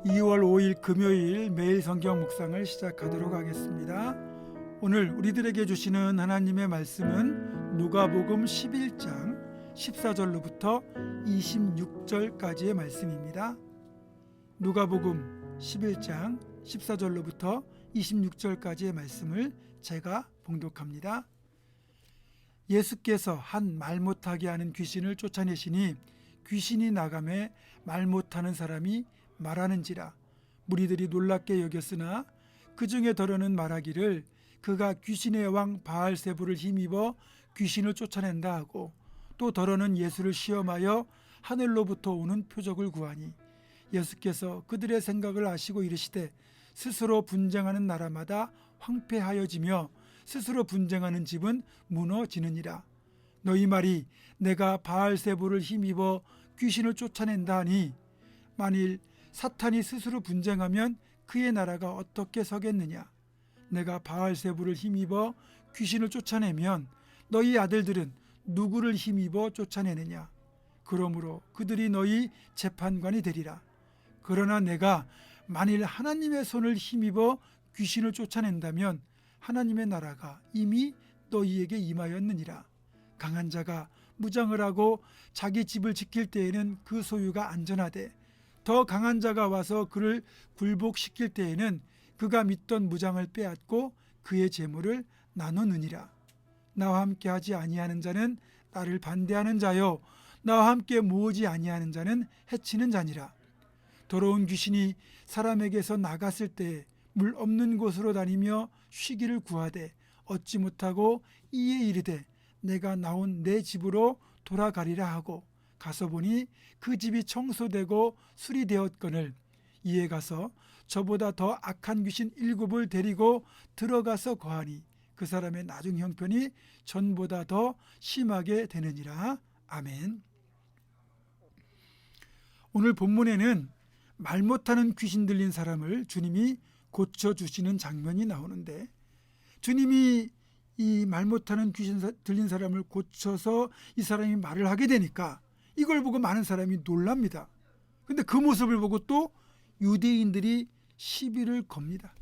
(2월 5일) 금요일 매일 성경 묵상을 시작하도록 하겠습니다. 오늘 우리들에게 주시는 하나님의 말씀은 누가복음 11장 14절로부터 26절까지의 말씀입니다. 누가복음 11장 14절로부터 26절까지의 말씀을 제가 봉독합니다. 예수께서 한 말 못하게 하는 귀신을 쫓아내시니 귀신이 나가매 말 못하는 사람이 말하는지라. 무리들이 놀랍게 여겼으나 그 중에 더러는 말하기를 그가 귀신의 왕 바알세불을 힘입어 귀신을 쫓아낸다 하고, 또 더러는 예수를 시험하여 하늘로부터 오는 표적을 구하니 예수께서 그들의 생각을 아시고 이르시되 스스로 분쟁하는 나라마다 황폐하여지며 스스로 분쟁하는 집은 무너지느니라. 너희 말이 내가 바알세불을 힘입어 귀신을 쫓아낸다 하니 만일 사탄이 스스로 분쟁하면 그의 나라가 어떻게 서겠느냐. 내가 바알세불을 힘입어 귀신을 쫓아내면 너희 아들들은 누구를 힘입어 쫓아내느냐. 그러므로 그들이 너희 재판관이 되리라. 그러나 내가 만일 하나님의 손을 힘입어 귀신을 쫓아낸다면 하나님의 나라가 이미 너희에게 임하였느니라. 강한 자가 무장을 하고 자기 집을 지킬 때에는 그 소유가 안전하되, 더 강한 자가 와서 그를 굴복시킬 때에는 그가 믿던 무장을 빼앗고 그의 재물을 나누느니라. 나와 함께 하지 아니하는 자는 나를 반대하는 자요, 나와 함께 모으지 아니하는 자는 해치는 자니라. 더러운 귀신이 사람에게서 나갔을 때 물 없는 곳으로 다니며 쉬기를 구하되 얻지 못하고 이에 이르되 내가 나온 내 집으로 돌아가리라 하고 가서 보니 그 집이 청소되고 수리되었거늘 이에 가서 저보다 더 악한 귀신 7을 데리고 들어가서 거하니 그 사람의 나중 형편이 전보다 더 심하게 되느니라. 아멘. 오늘 본문에는 말 못하는 귀신 들린 사람을 주님이 고쳐주시는 장면이 나오는데, 주님이 이 말 못하는 귀신 들린 사람을 고쳐서 이 사람이 말을 하게 되니까 이걸 보고 많은 사람이 놀랍니다. 근데 그 모습을 보고 또 유대인들이 시비를 겁니다.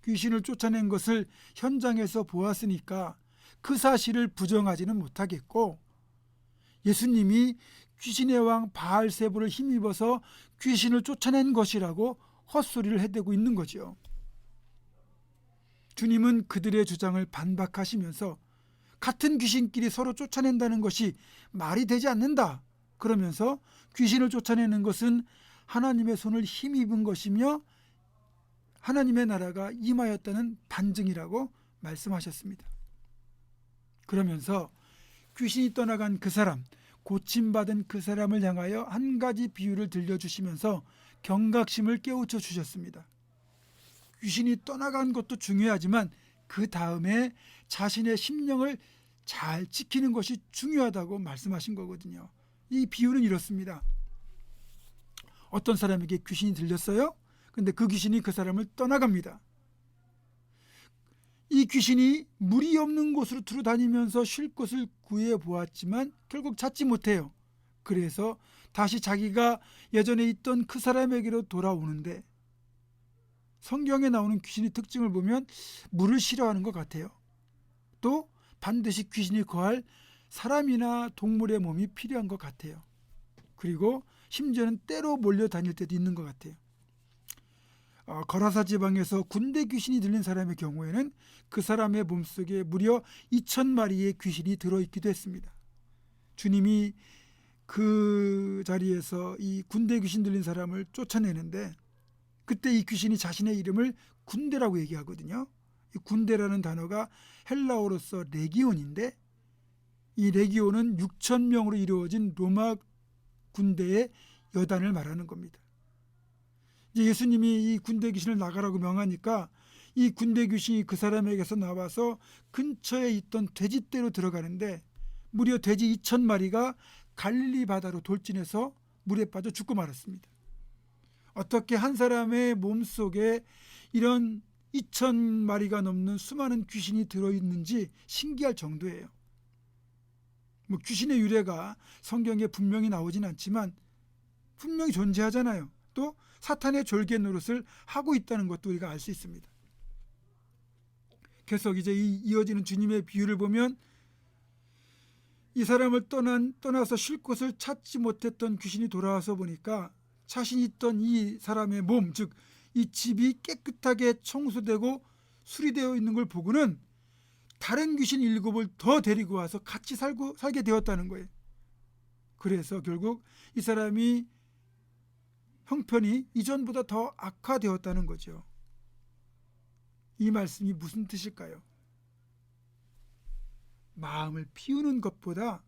귀신을 쫓아낸 것을 현장에서 보았으니까 그 사실을 부정하지는 못하겠고, 예수님이 귀신의 왕 바알세불을 힘입어서 귀신을 쫓아낸 것이라고 헛소리를 해대고 있는 거죠. 주님은 그들의 주장을 반박하시면서 같은 귀신끼리 서로 쫓아낸다는 것이 말이 되지 않는다, 그러면서 귀신을 쫓아내는 것은 하나님의 손을 힘입은 것이며 하나님의 나라가 임하였다는 반증이라고 말씀하셨습니다. 그러면서 귀신이 떠나간 그 사람, 고침받은 그 사람을 향하여 한 가지 비유를 들려주시면서 경각심을 깨우쳐 주셨습니다. 귀신이 떠나간 것도 중요하지만 그 다음에 자신의 심령을 잘 지키는 것이 중요하다고 말씀하신 거거든요. 이 비유는 이렇습니다. 어떤 사람에게 귀신이 들렸어요. 근데 그 귀신이 그 사람을 떠나갑니다. 이 귀신이 물이 없는 곳으로 들어다니면서 쉴 곳을 구해 보았지만 결국 찾지 못해요. 그래서 다시 자기가 예전에 있던 그 사람에게로 돌아오는데, 성경에 나오는 귀신의 특징을 보면 물을 싫어하는 것 같아요. 또 반드시 귀신이 거할 사람이나 동물의 몸이 필요한 것 같아요. 그리고 심지어는 때로 몰려다닐 때도 있는 것 같아요. 거라사 지방에서 군대 귀신이 들린 사람의 경우에는 그 사람의 몸속에 무려 2,000마리의 귀신이 들어있기도 했습니다. 주님이 그 자리에서 이 군대 귀신 들린 사람을 쫓아내는데, 그때 이 귀신이 자신의 이름을 군대라고 얘기하거든요. 이 군대라는 단어가 헬라어로서 레기온인데, 이 레기온은 6,000명으로 이루어진 로마 군대의 여단을 말하는 겁니다. 이제 예수님이 이 군대 귀신을 나가라고 명하니까 이 군대 귀신이 그 사람에게서 나와서 근처에 있던 돼지떼로 들어가는데, 무려 돼지 2,000마리가 갈릴리 바다로 돌진해서 물에 빠져 죽고 말았습니다. 어떻게 한 사람의 몸속에 이런 2,000마리가 넘는 수많은 귀신이 들어있는지 신기할 정도예요. 뭐 귀신의 유래가 성경에 분명히 나오진 않지만 분명히 존재하잖아요. 또 사탄의 졸개 노릇을 하고 있다는 것도 우리가 알 수 있습니다. 계속 이제 이어지는 주님의 비유를 보면 이 사람을 떠나서 쉴 곳을 찾지 못했던 귀신이 돌아와서 보니까 자신이 있던 이 사람의 몸, 즉 이 집이 깨끗하게 청소되고 수리되어 있는 걸 보고는 다른 귀신 7을 더 데리고 와서 같이 살게 되었다는 거예요. 그래서 결국 이 사람이 형편이 이전보다 더 악화되었다는 거죠. 이 말씀이 무슨 뜻일까요? 마음을 비우는 것보다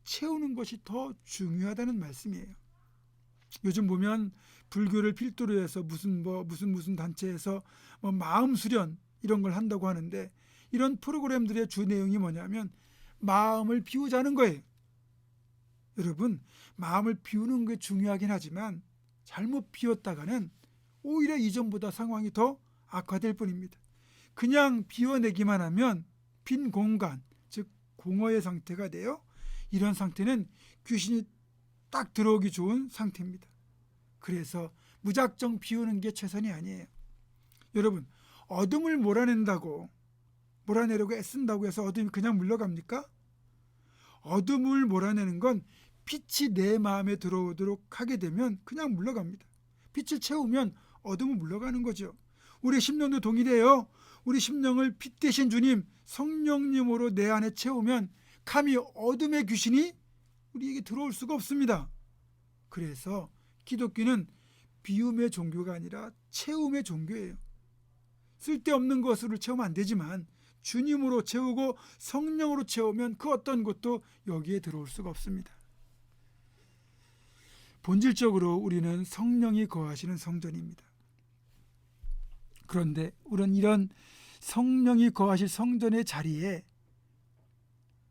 채우는 것이 더 중요하다는 말씀이에요. 요즘 보면 불교를 필두로 해서 무슨 단체에서 마음 수련 이런 걸 한다고 하는데, 이런 프로그램들의 주 내용이 뭐냐면 마음을 비우자는 거예요. 여러분, 마음을 비우는 게 중요하긴 하지만 잘못 비웠다가는 오히려 이전보다 상황이 더 악화될 뿐입니다. 그냥 비워내기만 하면 빈 공간, 즉 공허의 상태가 돼요. 이런 상태는 귀신이 딱 들어오기 좋은 상태입니다. 그래서 무작정 비우는 게 최선이 아니에요. 여러분, 어둠을 몰아내려고 애쓴다고 해서 어둠이 그냥 물러갑니까? 어둠을 몰아내는 건 빛이 내 마음에 들어오도록 하게 되면 그냥 물러갑니다. 빛을 채우면 어둠은 물러가는 거죠. 우리 심령도 동일해요. 우리 심령을 빛 대신 주님, 성령님으로 내 안에 채우면 감히 어둠의 귀신이 우리에게 들어올 수가 없습니다. 그래서 기독교는 비움의 종교가 아니라 채움의 종교예요. 쓸데없는 것으로 채우면 안 되지만 주님으로 채우고 성령으로 채우면 그 어떤 것도 여기에 들어올 수가 없습니다. 본질적으로 우리는 성령이 거하시는 성전입니다. 그런데 우리는 이런 성령이 거하실 성전의 자리에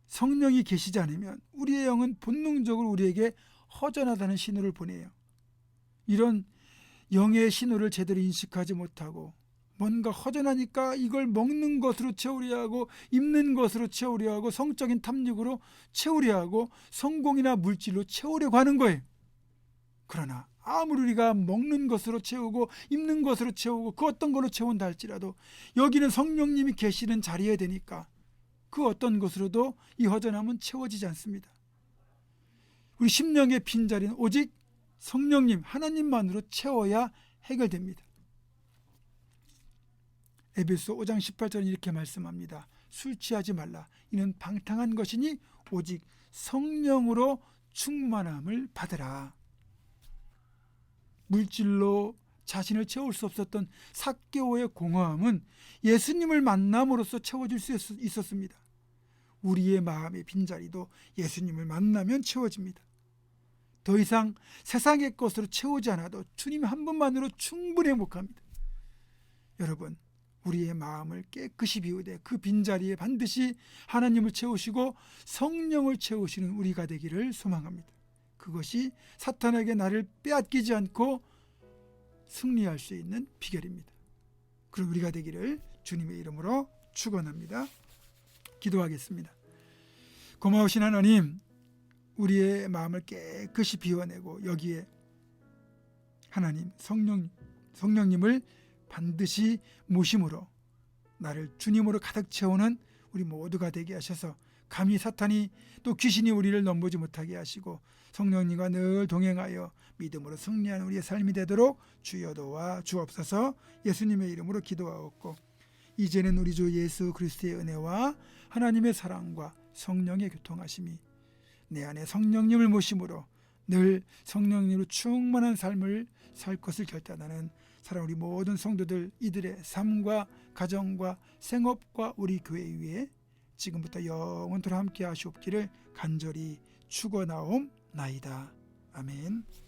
성령이 계시지 않으면 우리의 영은 본능적으로 우리에게 허전하다는 신호를 보내요. 이런 영의 신호를 제대로 인식하지 못하고 뭔가 허전하니까 이걸 먹는 것으로 채우려 하고 입는 것으로 채우려 하고 성적인 탐닉으로 채우려 하고 성공이나 물질로 채우려고 하는 거예요. 그러나 아무리 우리가 먹는 것으로 채우고 입는 것으로 채우고 그 어떤 걸로 채운다 할지라도 여기는 성령님이 계시는 자리에 되니까 그 어떤 것으로도 이 허전함은 채워지지 않습니다. 우리 심령의 빈자리는 오직 성령님, 하나님만으로 채워야 해결됩니다. 에베소 5장 18절은 이렇게 말씀합니다. 술 취하지 말라. 이는 방탕한 것이니 오직 성령으로 충만함을 받으라. 물질로 자신을 채울 수 없었던 삭개오의 공허함은 예수님을 만남으로써 채워질 수 있었습니다. 우리의 마음의 빈자리도 예수님을 만나면 채워집니다. 더 이상 세상의 것으로 채우지 않아도 주님 한 분만으로 충분히 행복합니다. 여러분, 우리의 마음을 깨끗이 비우되 그 빈자리에 반드시 하나님을 채우시고 성령을 채우시는 우리가 되기를 소망합니다. 그것이 사탄에게 나를 빼앗기지 않고 승리할 수 있는 비결입니다. 그럼 우리가 되기를 주님의 이름으로 축원합니다. 기도하겠습니다. 고마우신 하나님, 우리의 마음을 깨끗이 비워내고 여기에 하나님 성령님을 반드시 모심으로 나를 주님으로 가득 채우는 우리 모두가 되게 하셔서 감히 사탄이 또 귀신이 우리를 넘보지 못하게 하시고 성령님과 늘 동행하여 믿음으로 승리하는 우리의 삶이 되도록 주여 도와 주옵소서. 예수님의 이름으로 기도하옵고 이제는 우리 주 예수 그리스도의 은혜와 하나님의 사랑과 성령의 교통하심이 내 안에 성령님을 모심으로 늘 성령님으로 충만한 삶을 살 것을 결단하는 사랑하는 우리 모든 성도들, 이들의 삶과 가정과 생업과 우리 교회 위에 지금부터 영원토록 함께 하시옵기를 간절히 축원하옵나이다. 아멘.